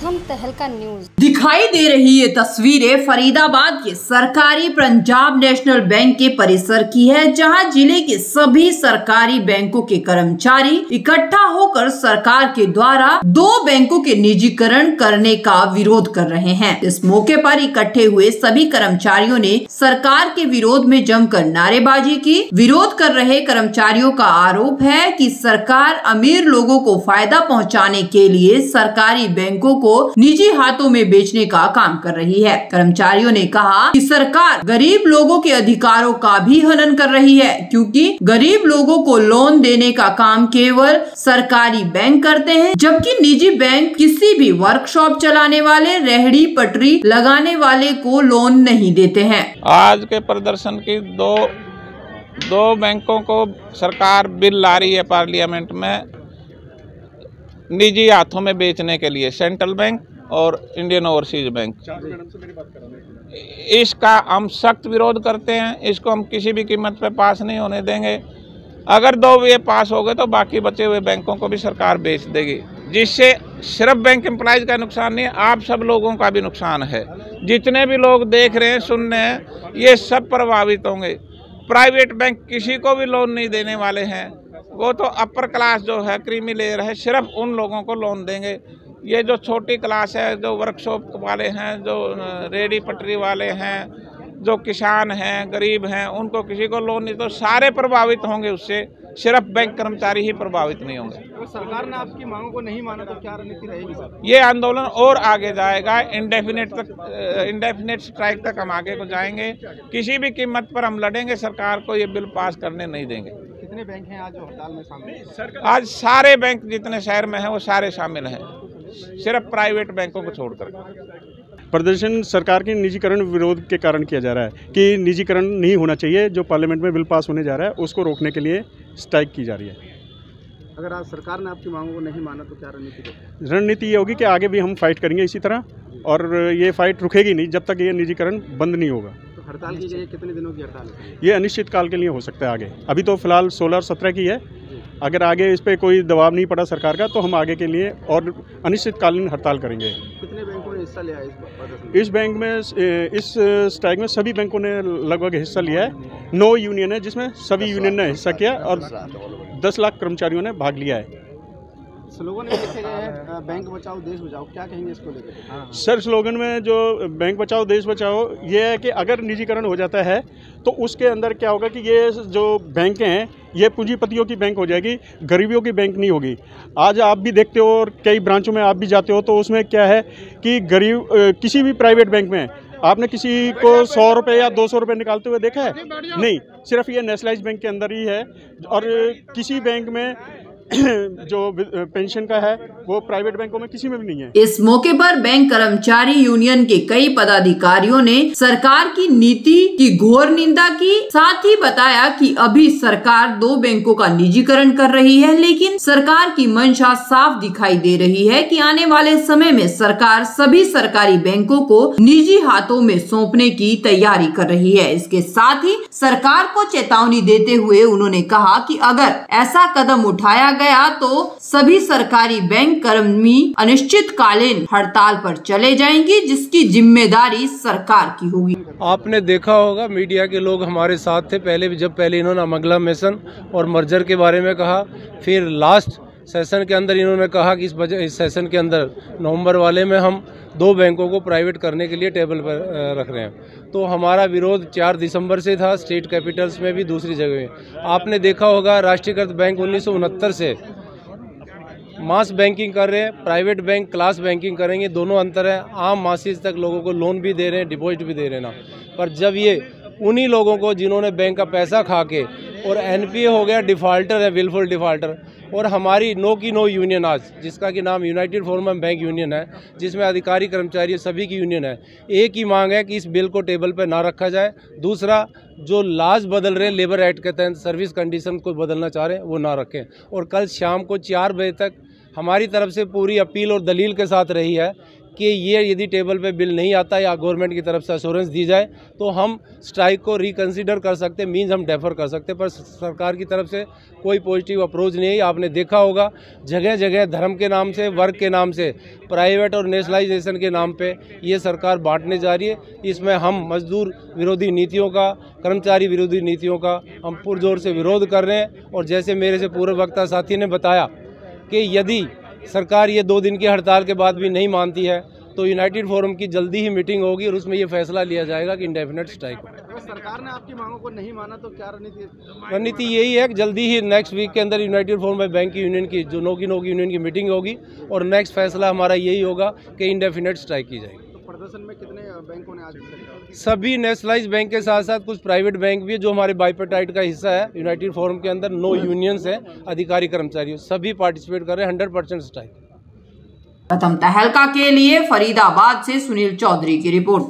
प्रथम तहलका न्यूज। दिखाई दे रही ये तस्वीरें फरीदाबाद के सरकारी पंजाब नेशनल बैंक के परिसर की है, जहां जिले के सभी सरकारी बैंकों के कर्मचारी इकट्ठा होकर सरकार के द्वारा 2 बैंकों के निजीकरण करने का विरोध कर रहे हैं। इस मौके पर इकट्ठे हुए सभी कर्मचारियों ने सरकार के विरोध में जमकर नारेबाजी की। विरोध कर रहे कर्मचारियों का आरोप है कि सरकार अमीर लोगों को फायदा पहुंचाने के लिए सरकारी बैंकों को निजी हाथों में बेचने का काम कर रही है। कर्मचारियों ने कहा कि सरकार गरीब लोगों के अधिकारों का भी हनन कर रही है, क्योंकि गरीब लोगों को लोन देने का काम केवल सरकारी बैंक करते हैं, जबकि निजी बैंक किसी भी वर्कशॉप चलाने वाले, रेहड़ी पटरी लगाने वाले को लोन नहीं देते हैं। आज के प्रदर्शन की दो बैंकों को सरकार बिल ला रही है पार्लियामेंट में निजी हाथों में बेचने के लिए, सेंट्रल बैंक और इंडियन ओवरसीज बैंक। इसका हम सख्त विरोध करते हैं। इसको हम किसी भी कीमत पे पास नहीं होने देंगे। अगर 2 ये पास हो गए तो बाकी बचे हुए बैंकों को भी सरकार बेच देगी, जिससे सिर्फ बैंक एम्प्लॉयज का नुकसान नहीं है, आप सब लोगों का भी नुकसान है। जितने भी लोग देख रहे हैं, सुन रहे हैं, ये सब प्रभावित होंगे। प्राइवेट बैंक किसी को भी लोन नहीं देने वाले हैं। वो तो अपर क्लास जो है, क्रीमी लेयर है, सिर्फ उन लोगों को लोन देंगे। ये जो छोटी क्लास है, जो वर्कशॉप वाले हैं, जो रेडी पटरी वाले हैं, जो किसान हैं, गरीब हैं, उनको किसी को लोन नहीं, तो सारे प्रभावित होंगे उससे, सिर्फ बैंक कर्मचारी ही प्रभावित नहीं होंगे। तो सरकार ने आपकी मांगों को नहीं माना तो क्या रणनीति रहेगी सर? ये आंदोलन और आगे जाएगा, इंडेफिनिट स्ट्राइक तक हम आगे को जाएंगे। किसी भी कीमत पर हम लड़ेंगे, सरकार को ये बिल पास करने नहीं देंगे। कितने बैंक हैं आज जो हड़ताल में शामिल? आज सारे बैंक जितने शहर में हैं वो सारे शामिल हैं, सिर्फ प्राइवेट बैंकों को छोड़कर। प्रदर्शन सरकार के निजीकरण विरोध के कारण किया जा रहा है कि निजीकरण नहीं होना चाहिए। जो पार्लियामेंट में बिल पास होने जा रहा है उसको रोकने के लिए स्ट्राइक की जा रही है। अगर आज सरकार ने आपकी मांगों को नहीं माना तो क्या रणनीति? रणनीति ये होगी कि आगे भी हम फाइट करेंगे इसी तरह, और ये फाइट रुकेगी नहीं जब तक ये निजीकरण बंद नहीं होगा। तो हड़ताल की गई, कितने दिनों की हड़ताल है? ये अनिश्चित काल के लिए हो सकता है आगे। अभी तो फिलहाल 16 और 17 की है। अगर आगे इस पर कोई दबाव नहीं पड़ा सरकार का तो हम आगे के लिए और अनिश्चितकालीन हड़ताल करेंगे। कितने बैंकों ने हिस्सा लिया इस बैंक में? इस स्ट्राइक में सभी बैंकों ने लगभग हिस्सा लिया है। 9 यूनियन है जिसमें सभी यूनियन ने हिस्सा किया और 10 लाख कर्मचारियों ने भाग लिया है। स्लोगन में लिखे गए हैं बैंक बचाओ देश बचाओ, क्या कहेंगे इसको लेकर? सर, स्लोगन में जो बैंक बचाओ देश बचाओ ये है कि अगर निजीकरण हो जाता है तो उसके अंदर क्या होगा कि ये जो बैंक हैं ये पूंजीपतियों की बैंक हो जाएगी, गरीबियों की बैंक नहीं होगी। आज आप भी देखते हो और कई ब्रांचों में आप भी जाते हो तो उसमें क्या है कि गरीब किसी भी प्राइवेट बैंक में आपने किसी को 100 रुपये या 200 रुपये निकालते हुए देखा है? नहीं, सिर्फ ये नेशनलाइज्ड बैंक के अंदर ही है। और किसी बैंक में जो पेंशन का है वो प्राइवेट बैंकों में किसी में भी नहीं है। इस मौके पर बैंक कर्मचारी यूनियन के कई पदाधिकारियों ने सरकार की नीति की घोर निंदा की। साथ ही बताया कि अभी सरकार 2 बैंकों का निजीकरण कर रही है, लेकिन सरकार की मंशा साफ दिखाई दे रही है कि आने वाले समय में सरकार सभी सरकारी बैंकों को निजी हाथों में सौंपने की तैयारी कर रही है। इसके साथ ही सरकार को चेतावनी देते हुए उन्होंने कहा कि अगर ऐसा कदम उठाया गया तो सभी सरकारी बैंक कर्मी अनिश्चितकालीन हड़ताल पर चले जाएंगे, जिसकी जिम्मेदारी सरकार की होगी। आपने देखा होगा मीडिया के लोग हमारे साथ थे पहले इन्होंने अमगलामेशन और मर्जर के बारे में कहा, फिर लास्ट सेशन के अंदर इन्होंने कहा कि इस सेशन के अंदर नवंबर वाले में हम 2 बैंकों को प्राइवेट करने के लिए टेबल पर रख रहे हैं। तो हमारा विरोध 4 दिसंबर से था, स्टेट कैपिटल्स में भी, दूसरी जगह। आपने देखा होगा राष्ट्रीयकृत बैंक 1969 से मास बैंकिंग कर रहे हैं, प्राइवेट बैंक क्लास बैंकिंग करेंगे, दोनों अंतर है। आम मासिस तक लोगों को लोन भी दे रहे हैं, डिपॉजिट भी दे रहे हैं ना। पर जब ये उन्हीं लोगों को जिन्होंने बैंक का पैसा खा के, और एनपीए हो गया, डिफ़ाल्टर है, विलफुल डिफ़ाल्टर, और हमारी नो की नो यूनियन आज, जिसका कि नाम यूनाइटेड फोरम बैंक यूनियन है, जिसमें अधिकारी कर्मचारी सभी की यूनियन है, एक ही मांग है कि इस बिल को टेबल पर ना रखा जाए। दूसरा, जो लाज बदल रहे लेबर एक्ट के तहत सर्विस कंडीशन को बदलना चाह रहे हैं वो ना रखें। और कल शाम को 4 बजे तक हमारी तरफ से पूरी अपील और दलील के साथ रही है कि ये यदि टेबल पे बिल नहीं आता या गवर्नमेंट की तरफ से अश्योरेंस दी जाए तो हम स्ट्राइक को रिकंसिडर कर सकते, मीन्स हम डेफर कर सकते, पर सरकार की तरफ से कोई पॉजिटिव अप्रोच नहीं है। आपने देखा होगा जगह जगह धर्म के नाम से, वर्ग के नाम से, प्राइवेट और नेशनलाइजेशन के नाम पे ये सरकार बांटने जा रही है। इसमें हम मजदूर विरोधी नीतियों का, कर्मचारी विरोधी नीतियों का हम पुरजोर से विरोध कर रहे हैं। और जैसे मेरे से पूर्व वक्ता साथी ने बताया कि यदि सरकार ये 2 दिन की हड़ताल के बाद भी नहीं मानती है तो यूनाइटेड फोरम की जल्दी ही मीटिंग होगी और उसमें ये फैसला लिया जाएगा कि इंडेफिनेट स्ट्राइक हो। अगर सरकार ने आपकी मांगों को नहीं माना तो क्या रणनीति यही है कि जल्दी ही नेक्स्ट वीक के अंदर यूनाइटेड फोरम बैंक की यूनियन की जो नो यूनियन की मीटिंग होगी और नेक्स्ट फैसला हमारा यही होगा कि इंडेफिनेट स्ट्राइक की जाएगी। तो प्रदर्शन में कितने बैंकों ने आज सभी नेशनलाइज बैंक के साथ साथ कुछ प्राइवेट बैंक भी है जो हमारे बाइपेटाइट का हिस्सा है। यूनाइटेड फोरम के अंदर नो यूनियंस है, अधिकारी कर्मचारी सभी पार्टिसिपेट कर रहे हैं। 100% स्ट्राइक। प्रथम तहलका के लिए फरीदाबाद से सुनील चौधरी की रिपोर्ट।